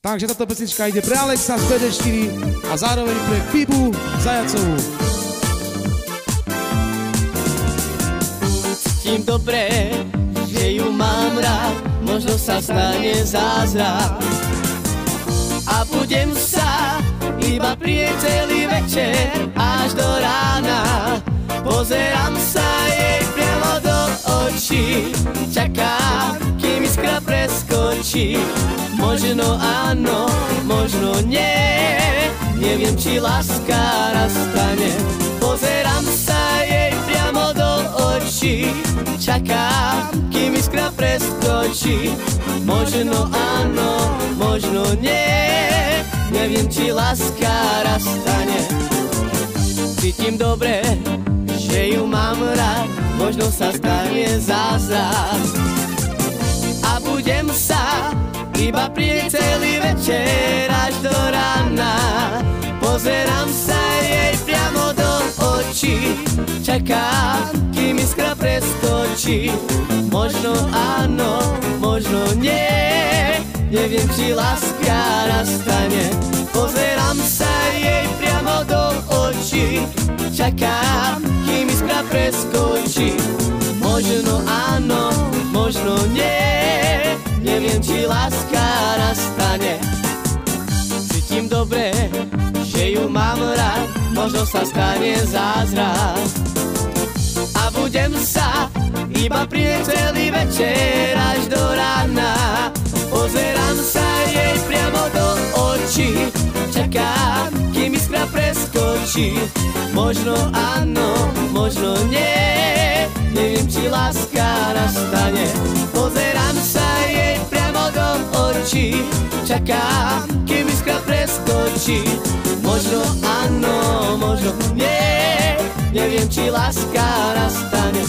Takže táto pesnička ide pre Alexa z BD4 a zároveň pre Bibu Zajacovú. Cítim dobre, že ju mám rád, možno sa stane zázrak. A budem sa iba prieť celý večer až do rána. Pozerám sa jej priamo do očí, čakám, kým iskra preskočí. Možno áno, možno nie, neviem, či láska nastane. Pozerám sa jej priamo do očí, čakám, kým iskra preskočí. Možno áno, možno nie, neviem, či láska nastane. Cítim dobre, že ju mám rád, možno sa stane zázrak. A budem sa iba prieť celý večer až do rána. Pozerám sa jej priamo do očí, čakám, kým iskra preskočí. Možno áno, možno nie, neviem, či láska nastane. Pozerám sa jej priamo do očí, čakám, kým iskra preskočí. Možno áno, možno nie, neviem, či láska nastane. Cítim dobre, že ju mám rád, možno sa stane zázrak. A budem sa iba prieť celý večer až do rána. Pozerám sa jej priamo do očí, čakám, kým iskra preskočí. Možno áno, možno nie, neviem, či láska nastane. Pozerám sa jej priamo do očí, čakám, kým iskra preskočí. Možno áno, možno nie, neviem, či láska nastane.